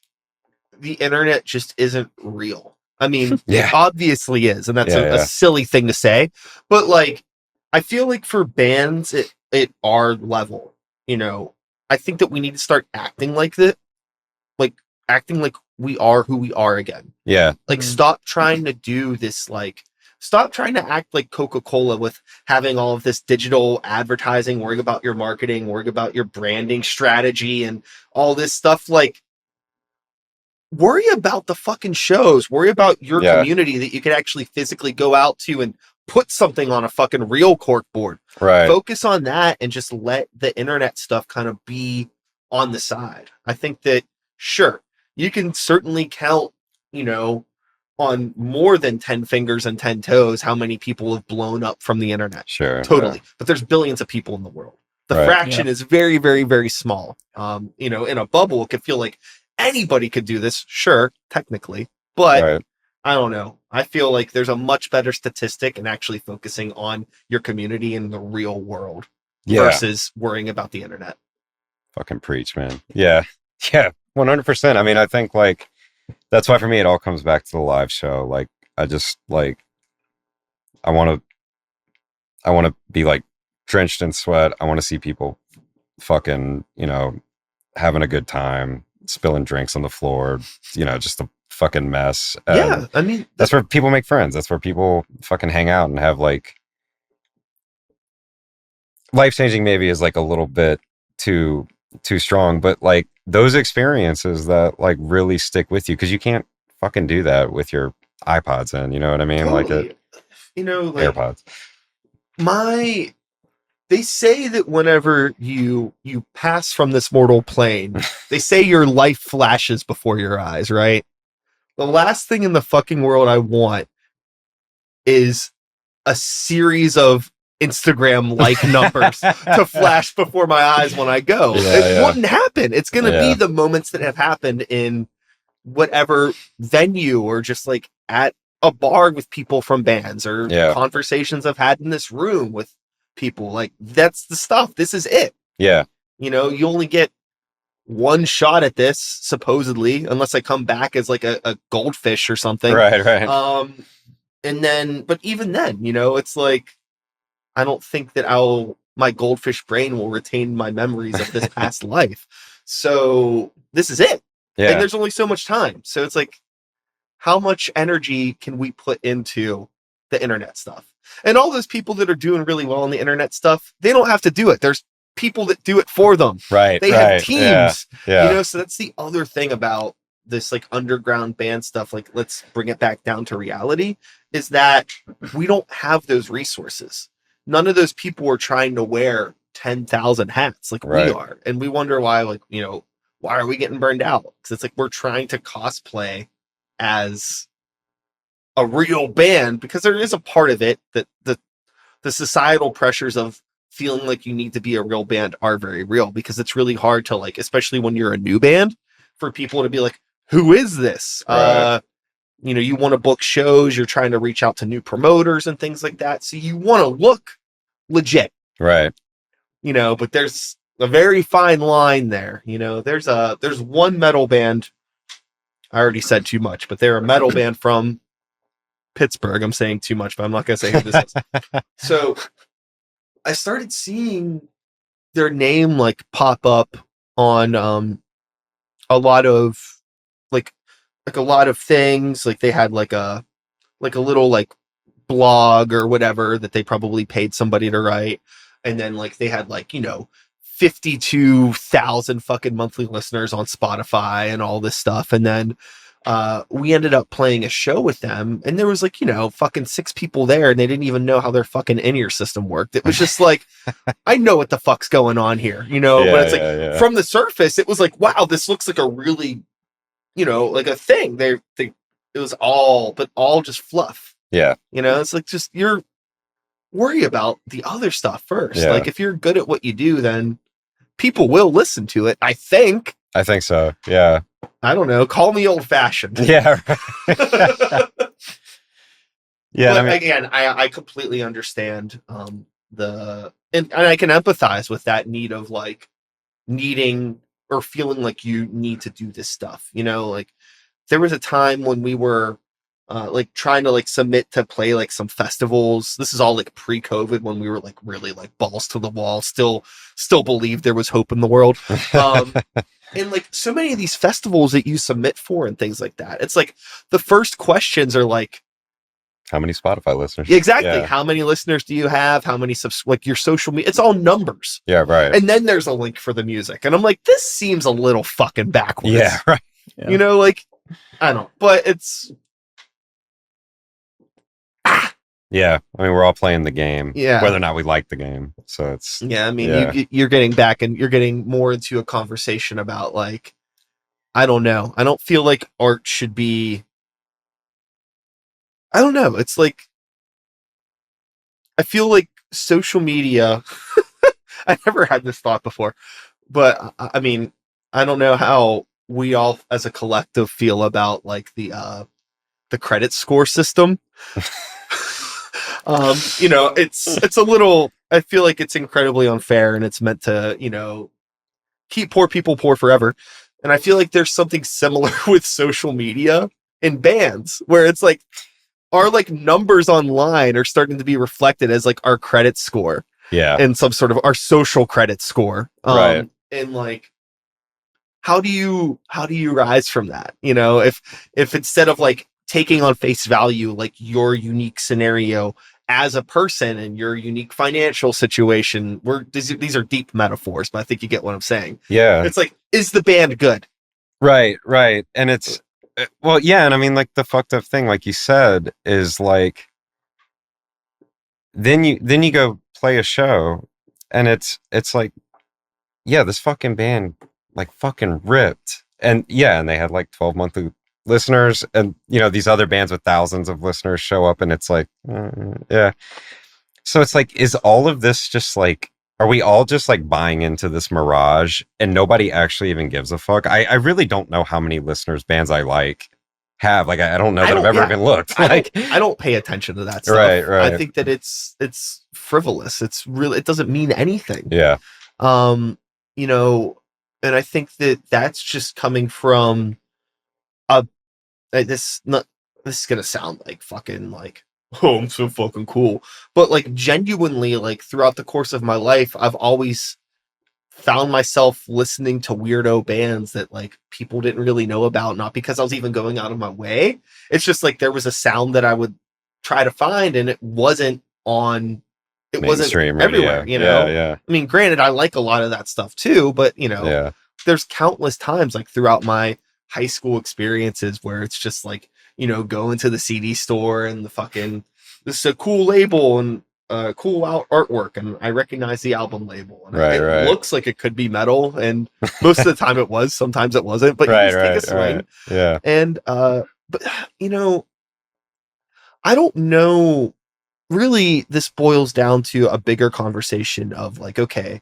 the internet just isn't real. I mean, Yeah. it obviously is, and that's Yeah, a yeah. silly thing to say, but like, I feel like for bands at our level, you know, I think that we need to start acting like that, like acting like we are who we are again. Yeah. Like, stop trying to do this, like, stop trying to act like Coca-Cola with having all of this digital advertising, worrying about your marketing, worrying about your branding strategy and all this stuff. Like, worry about the fucking shows, worry about your Yeah. community that you can actually physically go out to and put something on a fucking real cork board. Right. Focus on that and just let the internet stuff kind of be on the side. I think that, sure, you can certainly count, you know, on more than 10 fingers and 10 toes how many people have blown up from the internet. Sure. Totally. But there's billions of people in the world. The Right. fraction is very, very, very small. You know, in a bubble, it could feel like anybody could do this. Sure, technically. But Right. I don't know. I feel like there's a much better statistic in actually focusing on your community in the real world Yeah. versus worrying about the internet. Fucking preach, man. Yeah. Yeah. 100%. I mean, I think like that's why for me it all comes back to the live show. Like I just like I want to be like drenched in sweat. I want to see people fucking, you know, having a good time, spilling drinks on the floor, you know, just a fucking mess. And Yeah, I mean, that's where people make friends. That's where people fucking hang out and have like life-changing. Maybe is like a little bit too strong, but like those experiences that like really stick with you, because you can't fucking do that with your iPods in, you know what I mean? totally. Like You know, like AirPods. they say that whenever you pass from this mortal plane, they say your life flashes before your eyes, right? The last thing in the fucking world I want is a series of Instagram like numbers to flash before my eyes when I go. It wouldn't happen. It's going to be the moments that have happened in whatever venue or just like at a bar with people from bands or conversations I've had in this room with people. Like, that's the stuff. This is it. Yeah. You know, you only get one shot at this, supposedly, unless I come back as like a goldfish or something. Right. And then, but even then, you know, it's like, I don't think that my goldfish brain will retain my memories of this past life. So this is it. Yeah. And there's only so much time. So it's like, how much energy can we put into the internet stuff? And all those people that are doing really well on the internet stuff, they don't have to do it. There's people that do it for them. Right. They have teams. Yeah. You know, so that's the other thing about this like underground band stuff. Like, let's bring it back down to reality, is that we don't have those resources. None of those people are trying to wear 10,000 hats like we are. And we wonder why, like, you know, why are we getting burned out? Because it's like we're trying to cosplay as a real band, because there is a part of it that the societal pressures of feeling like you need to be a real band are very real, because it's really hard to, like, especially when you're a new band, for people to be like, who is this? You know, you want to book shows, you're trying to reach out to new promoters and things like that. So you want to look legit. Right. You know, but there's a very fine line there. You know, there's one metal band. I already said too much, but they're a metal band from Pittsburgh. I'm saying too much, but I'm not going to say who this is. So I started seeing their name like pop up on a lot of like a lot of things. Like they had like a little like blog or whatever that they probably paid somebody to write, and then like they had like, you know, 52,000 fucking monthly listeners on Spotify and all this stuff. And then we ended up playing a show with them, and there was like, you know, fucking 6 people there, and they didn't even know how their fucking in-ear system worked. It was just like, I know what the fuck's going on here, you know. But it's like from the surface, it was like, wow, this looks like a really, you know, like a thing. It was all just fluff. Yeah. You know, it's like, just worry about the other stuff first. Yeah. Like if you're good at what you do, then people will listen to it. I think. I think so. Yeah. I don't know. Call me old fashioned. Yeah. Right. Yeah. But I mean, again, I completely understand and I can empathize with that need of like needing or feeling like you need to do this stuff. You know, like there was a time when we were like trying to like submit to play like some festivals. This is all like pre-COVID when we were like really like balls to the wall, still believed there was hope in the world. And like so many of these festivals that you submit for and things like that, it's like the first questions are like, how many Spotify listeners? exactly. Yeah. How many listeners do you have? How many like your social media? It's all numbers. Yeah. Right. And then there's a link for the music. And I'm like, this seems a little fucking backwards. Yeah. Right. Yeah. You know, like, I don't, but it's, Yeah. I mean, we're all playing the game. Yeah. Whether or not we like the game. So it's. yeah, I mean, Yeah. you're getting back and you're getting more into a conversation about like, I don't know. I don't feel like art should be, I don't know. It's like, I feel like social media, I never had this thought before, but I mean, I don't know how we all as a collective feel about like the credit score system. You know, it's a little, I feel like it's incredibly unfair and it's meant to, you know, keep poor people poor forever. And I feel like there's something similar with social media and bands where it's like our like numbers online are starting to be reflected as like our credit score Yeah. and some sort of our social credit score. Right. And like, how do you rise from that? You know, if instead of like taking on face value, like your unique scenario as a person and your unique financial situation, these are deep metaphors, but I think you get what I'm saying. Yeah. It's like, is the band good? Right. Right. And it's, well, yeah. And I mean, like the fucked up thing, like you said, is like, then you go play a show and it's like, yeah, this fucking band like fucking ripped. And yeah, and they had like 12 monthly listeners, and you know, these other bands with thousands of listeners show up and it's like, yeah. So it's like, is all of this just like, are we all just like buying into this mirage and nobody actually even gives a fuck? I really don't know how many listeners bands I like have. Like, I don't know that I've ever even looked. Like, I don't pay attention to that stuff. Right. I think that it's frivolous. It's really, it doesn't mean anything. Yeah. You know, and I think that that's just coming from this is gonna sound like fucking like, oh, I'm so fucking cool, but like genuinely, like throughout the course of my life, I've always found myself listening to weirdo bands that like people didn't really know about, not because I was even going out of my way. It's just like there was a sound that I would try to find and it wasn't Mainstream everywhere, radio. you know? Yeah. I mean, granted, I like a lot of that stuff too, but you know, Yeah. there's countless times like throughout my high school experiences where it's just like, you know, going to the CD store and the fucking, this is a cool label and cool artwork, and I recognize the album label, and it looks like it could be metal, and most of the time it was, sometimes it wasn't, but you just take a swing. Yeah. And but you know, I don't know, really this boils down to a bigger conversation of like, okay,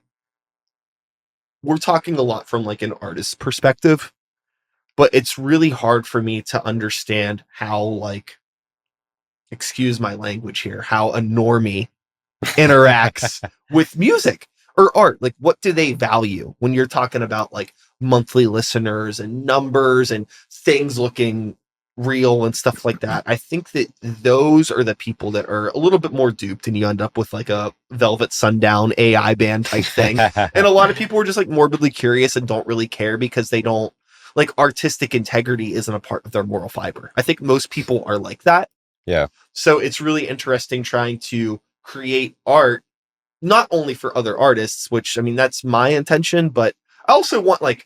we're talking a lot from like an artist's perspective, but it's really hard for me to understand how, like, excuse my language here, how a normie interacts with music or art. Like, what do they value when you're talking about like monthly listeners and numbers and things looking real and stuff like that? I think that those are the people that are a little bit more duped, and you end up with like a Velvet Sundown AI band type thing. And a lot of people are just like morbidly curious and don't really care because they don't, like, artistic integrity isn't a part of their moral fiber. I think most people are like that. Yeah. So it's really interesting trying to create art, not only for other artists, which, I mean, that's my intention, but I also want like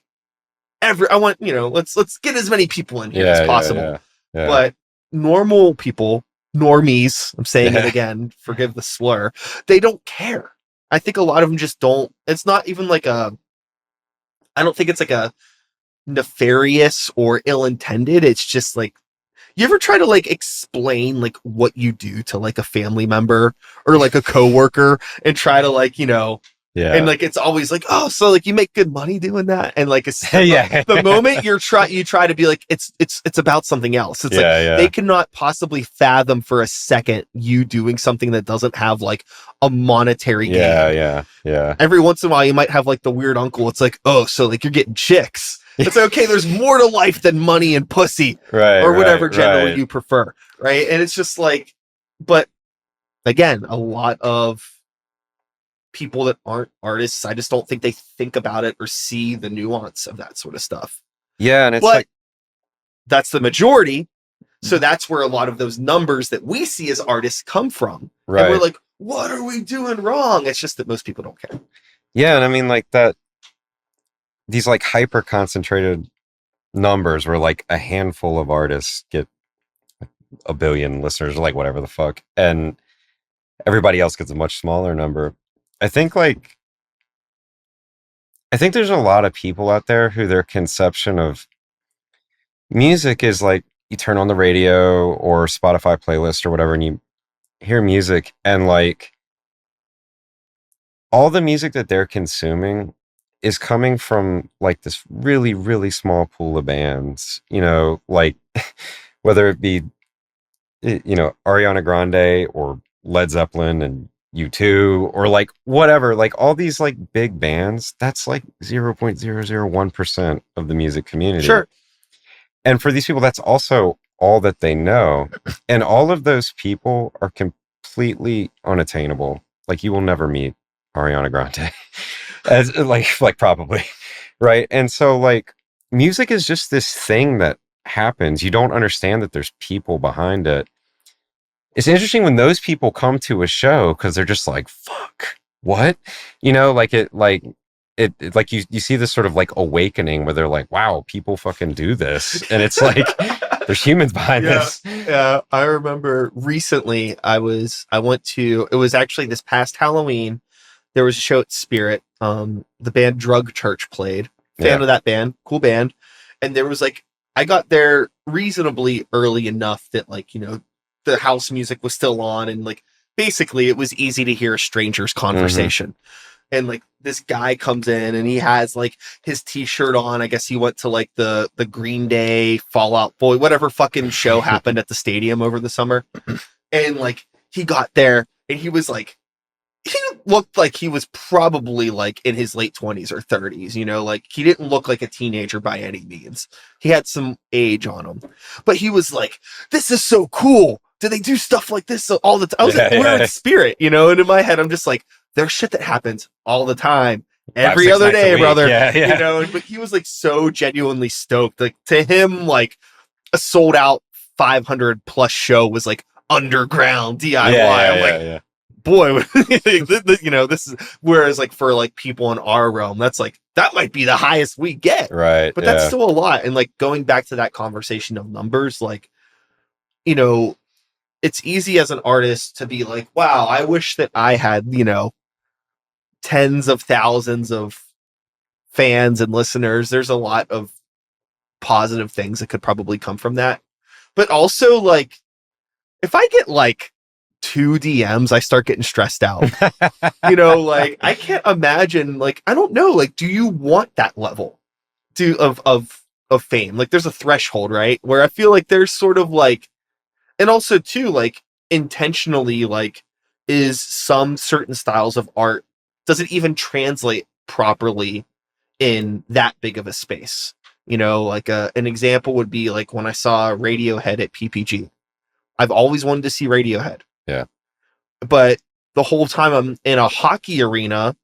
I want, you know, let's get as many people in here as possible. Yeah. But normal people, normies, I'm saying it again, forgive the slur, they don't care. I think a lot of them just don't. It's not even like I don't think it's like a nefarious or ill-intended. It's just like, You ever try to like explain like what you do to like a family member or like a coworker and try to like, Yeah. and like it's always like, oh, so like you make good money doing that, and like it's Yeah. the moment you try to be like it's about something else. It's Yeah, like they cannot possibly fathom for a second you doing something that doesn't have like a monetary gain. Yeah. Every once in a while you might have like the weird uncle. It's like, oh, so like you're getting chicks. It's like, okay, there's more to life than money and pussy, Right. or whatever gender right. you prefer, right? And it's just like, but again, a lot of people that aren't artists, I just don't think they think about it or see the nuance of that sort of stuff. Yeah, and it's But like that's the majority. So that's where a lot of those numbers that we see as artists come from. right. And we're like, what are we doing wrong? It's just that most people don't care. Yeah, and I mean like that. These like hyper concentrated numbers where like a handful of artists get a billion listeners or like whatever the fuck, and everybody else gets a much smaller number. I think there's a lot of people out there who their conception of music is like you turn on the radio or Spotify playlist or whatever and you hear music, and like all the music that they're consuming is coming from like this really, really small pool of bands, like whether it be, Ariana Grande or Led Zeppelin and U2 or like whatever, like all these like big bands, that's like 0.001% of the music community. Sure. And for these people, that's also all that they know. And all of those people are completely unattainable. Like you will never meet Ariana Grande. As like probably, right? And so like music is just this thing that happens. You don't understand that there's people behind it. It's interesting when those people come to a show because they're just like, fuck, what? Like you see this sort of like awakening where they're like, wow, people fucking do this. And it's like there's humans behind this. Yeah. I remember recently it was actually this past Halloween. There was a show at Spirit. The band Drug Church played. Fan of that band. Cool band. And there was like, I got there reasonably early enough that like, the house music was still on. And like, basically it was easy to hear a stranger's conversation. Mm-hmm. And like this guy comes in and he has like his t-shirt on. I guess he went to like the Green Day, Fall Out Boy, whatever fucking show happened at the stadium over the summer. And like, he got there and he was like, he looked like he was probably like in his late 20s or 30s, like he didn't look like a teenager by any means. He had some age on him, but he was like, this is so cool. Do they do stuff like this all the time? I was like, we're in Spirit, and in my head, I'm just like, there's shit that happens all the time. Every other day, brother. Yeah. But he was like so genuinely stoked. Like to him, like a sold out 500 plus show was like underground DIY. I'm like, boy, this is, whereas like for like people in our realm, that's like, that might be the highest we get. Right. But that's still a lot. And like going back to that conversation of numbers, like, it's easy as an artist to be like, wow, I wish that I had, tens of thousands of fans and listeners. There's a lot of positive things that could probably come from that. But also like, if I get like 2 DMs, I start getting stressed out. Like I can't imagine, like, I don't know, like, do you want that level of fame? Like there's a threshold, right? Where I feel like there's sort of like, and also too, like intentionally, like, is some certain styles of art, does it even translate properly in that big of a space? Like an example would be like when I saw Radiohead at PPG. I've always wanted to see Radiohead. Yeah. But the whole time I'm in a hockey arena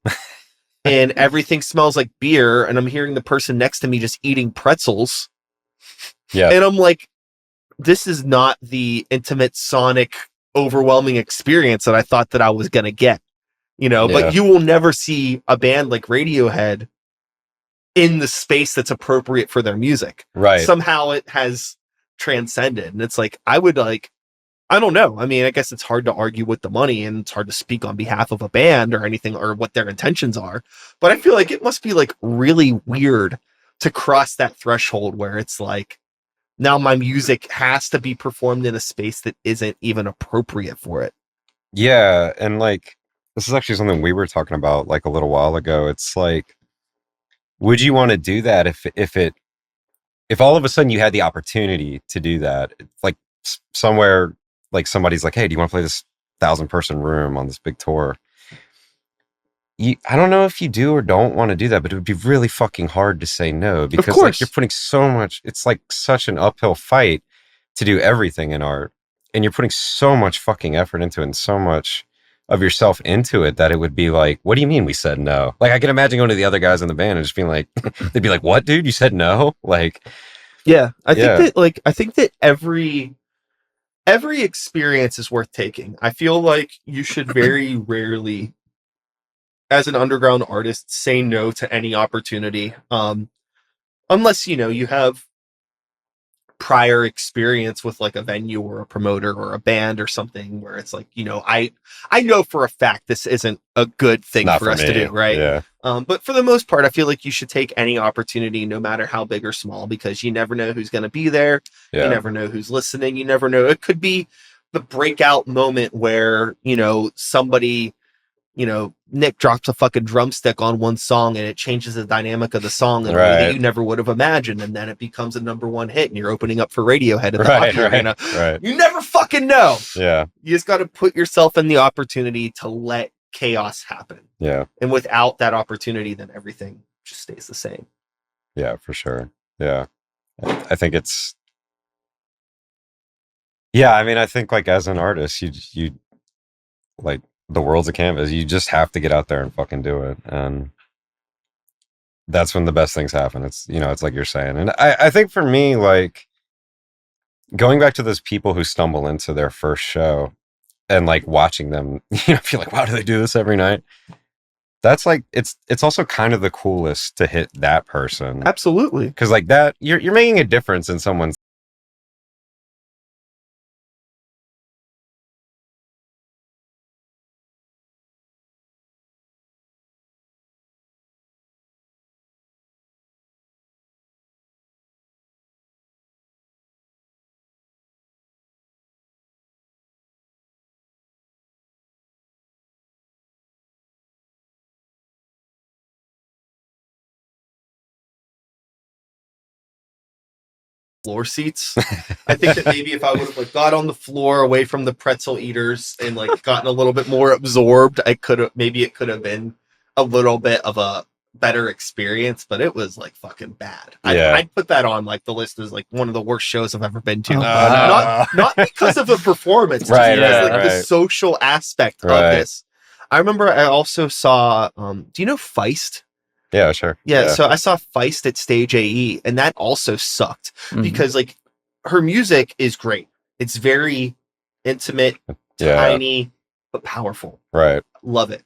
and everything smells like beer and I'm hearing the person next to me just eating pretzels. Yeah. And I'm like, this is not the intimate sonic overwhelming experience that I thought that I was going to get, but you will never see a band like Radiohead in the space that's appropriate for their music. Right. Somehow it has transcended. And it's like, I would like, I don't know. I mean, I guess it's hard to argue with the money and it's hard to speak on behalf of a band or anything or what their intentions are. But I feel like it must be like really weird to cross that threshold where it's like, now my music has to be performed in a space that isn't even appropriate for it. Yeah, and like this is actually something we were talking about like a little while ago. It's like, would you want to do that if all of a sudden you had the opportunity to do that, like somewhere, like somebody's like, hey, do you want to play this 1,000-person room on this big tour? I don't know if you do or don't want to do that, but it would be really fucking hard to say no, because like you're putting so much, it's like such an uphill fight to do everything in art, and you're putting so much fucking effort into it and so much of yourself into it that it would be like, what do you mean we said no? Like I can imagine going to the other guys in the band and just being like, they'd be like, what, dude, you said no? Like, yeah, I think that every experience is worth taking. I feel like you should very rarely, as an underground artist, say no to any opportunity, unless you have prior experience with like a venue or a promoter or a band or something where it's like, I know for a fact this isn't a good thing for us to do, right? Yeah. But for the most part, I feel like you should take any opportunity, no matter how big or small, because you never know who's going to be there. Yeah. You never know who's listening. You never know. It could be the breakout moment where, somebody, Nick drops a fucking drumstick on one song and it changes the dynamic of the song in a way that you never would have imagined. And then it becomes a #1 hit and you're opening up for Radiohead at the hockey arena. Right. You never fucking know. Yeah. You just got to put yourself in the opportunity to let chaos happen. Yeah. And without that opportunity, then everything just stays the same. Yeah, for sure. Yeah. I think it's, yeah, I mean, I think like as an artist, you like, the world's a canvas. You just have to get out there and fucking do it. And that's when the best things happen. It's, it's like you're saying. And I think for me, like going back to those people who stumble into their first show and like watching them, feel like, wow, do they do this every night? That's like, it's also kind of the coolest to hit that person. Absolutely. Cause like that, you're making a difference in someone's floor seats. I think that maybe if I would have like got on the floor away from the pretzel eaters and like gotten a little bit more absorbed, it could have been a little bit of a better experience, but it was like fucking bad. Yeah. I'd put that on like the list as like one of the worst shows I've ever been to. wow. Not because of the performance, Right, just right, the right. social aspect of Right. this. I remember I also saw do you know Feist? Yeah, sure. Yeah, so I saw Feist at Stage AE, and that also sucked because like her music is great. It's very intimate, tiny, but powerful. Right. Love it.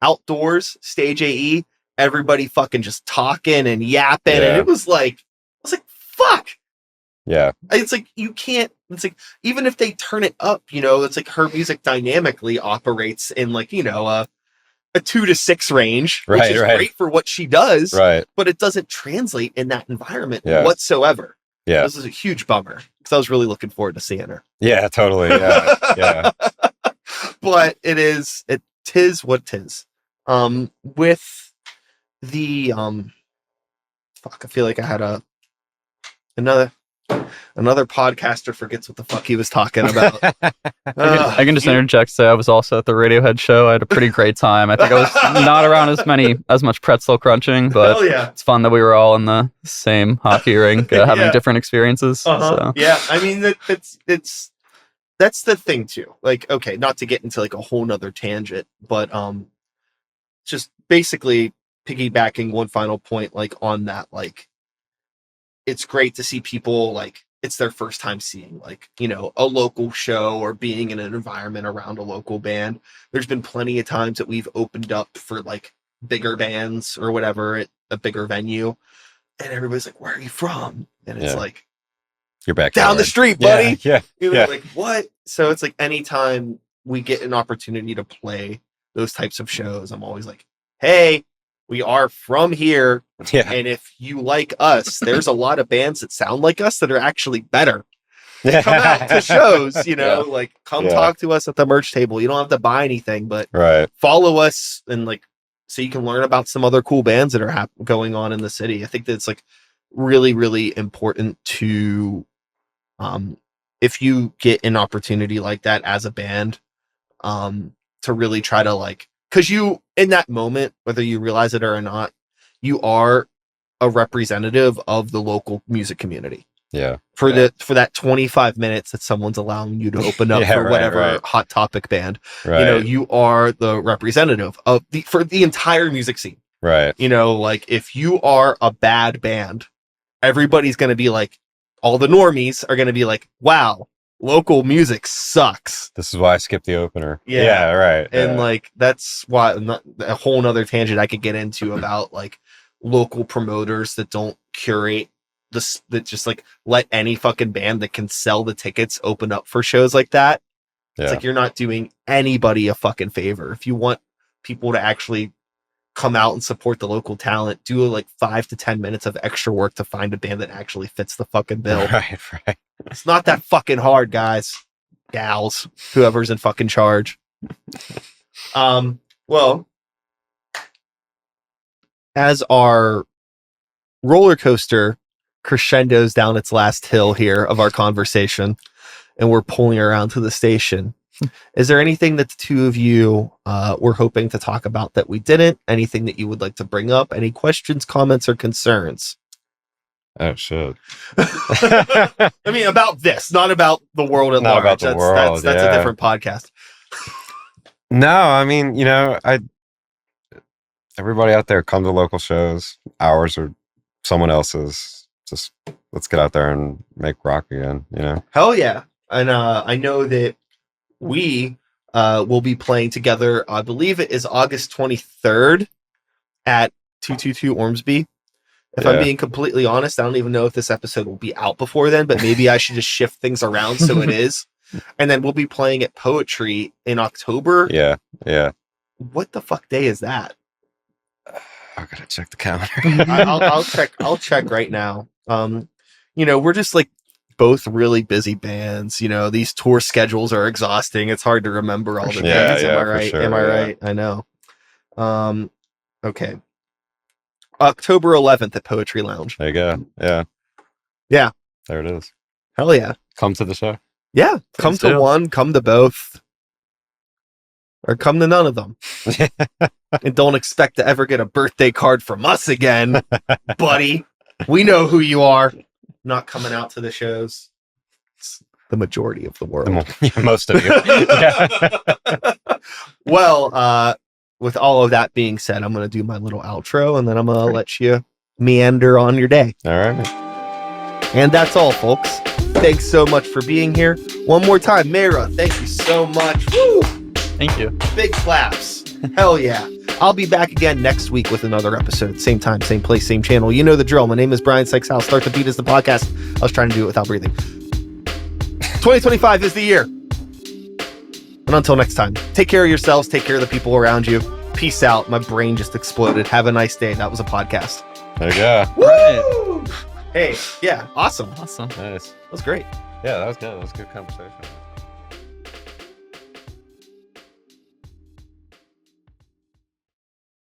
Outdoors, Stage AE, everybody fucking just talking and yapping, and it was like, I was like, fuck. Yeah. It's like you can't. It's like even if they turn it up, it's like her music dynamically operates in like a 2 to 6 range, which is great for what she does, but it doesn't translate in that environment whatsoever. Yeah. This is a huge bummer because I was really looking forward to seeing her. Yeah, totally. Yeah. Yeah. But it tis what tis. With the fuck, I feel like I had another podcaster forgets what the fuck he was talking about. I can just interject. Say I was also at the Radiohead show. I had a pretty great time. I think I was not around as much pretzel crunching, but it's fun that we were all in the same hockey rink, having different experiences. So. Yeah, I mean that's the thing too. Like, okay, not to get into like a whole nother tangent, but just basically piggybacking one final point, like on that, like it's great to see people like it's their first time seeing like, a local show or being in an environment around a local band. There's been plenty of times that we've opened up for like bigger bands or whatever at a bigger venue. And everybody's like, where are you from? And it's like, you're back down the street, buddy. Yeah. Like, what? So it's like anytime we get an opportunity to play those types of shows, I'm always like, hey, We are from here. Yeah. And if you like us, there's a lot of bands that sound like us that are actually better. Come out to shows, you know, like come talk to us at the merch table. You don't have to buy anything, but Right. follow us and like so you can learn about some other cool bands that are going on in the city. I think that it's like really, really important to if you get an opportunity like that as a band, to really try to like, because you in that moment, whether you realize it or not, you are a representative of the local music community. Yeah. For that 25 minutes that someone's allowing you to open up for whatever hot topic band, you know, you are the representative of for the entire music scene. Right. You know, like if you are a bad band, everybody's going to be like, all the normies are going to be like, wow, local music sucks. This is why I skipped the opener. Yeah, right. And like, that's why a whole nother tangent I could get into about like local promoters that don't curate this, that just like let any fucking band that can sell the tickets open up for shows like that. It's like, you're not doing anybody a fucking favor. If you want people to actually come out and support the local talent, do like 5 to 10 minutes of extra work to find a band that actually fits the fucking bill. Right. It's not that fucking hard, guys, gals, whoever's in fucking charge. Well, as our roller coaster crescendos down its last hill here of our conversation, and we're pulling around to the station, is there anything that the two of you were hoping to talk about that we didn't? Anything that you would like to bring up? Any questions, comments, or concerns? Oh shit. I mean, about this, not about the world at large. About the world. That's a different podcast. No, I mean, you know, everybody out there, come to local shows. Ours or someone else's. Just let's get out there and make rock again, you know? Hell yeah. And I know that we will be playing together. I believe it is August 23rd at 222 Ormsby. If I'm being completely honest, I don't even know if this episode will be out before then, but maybe I should just shift things around so it is. And then we'll be playing at Poetry in October. Yeah. What the fuck day is that? I gotta check the calendar. I'll check right now. You know, we're just like both really busy bands. You know, these tour schedules are exhausting. It's hard to remember all the days. Am I right? Sure, Am I right? I know. Okay. October 11th at Poetry Lounge. There you go. Yeah. There it is. Hell yeah. Come to the show. Yeah. Come to one, come to both. Or come to none of them. And don't expect to ever get a birthday card from us again, buddy. We know who you are. Not coming out to the shows. It's the majority of the world. Most of you. Well, with all of that being said, I'm going to do my little outro, and then I'm going to let you meander on your day. All right. And that's all, folks. Thanks so much for being here. One more time, Mayreh, thank you so much. Woo! Thank you. Big claps. Hell yeah. I'll be back again next week with another episode. Same time, same place, same channel. You know the drill. My name is Brian Sykes House. Start the Beat is the podcast. I was trying to do it without breathing. 2025 is the year. And until next time, take care of yourselves. Take care of the people around you. Peace out. My brain just exploded. Have a nice day. That was a podcast. There you go. Woo! Hey, yeah. Awesome. Awesome. Nice. That was great. Yeah, that was good. That was a good conversation.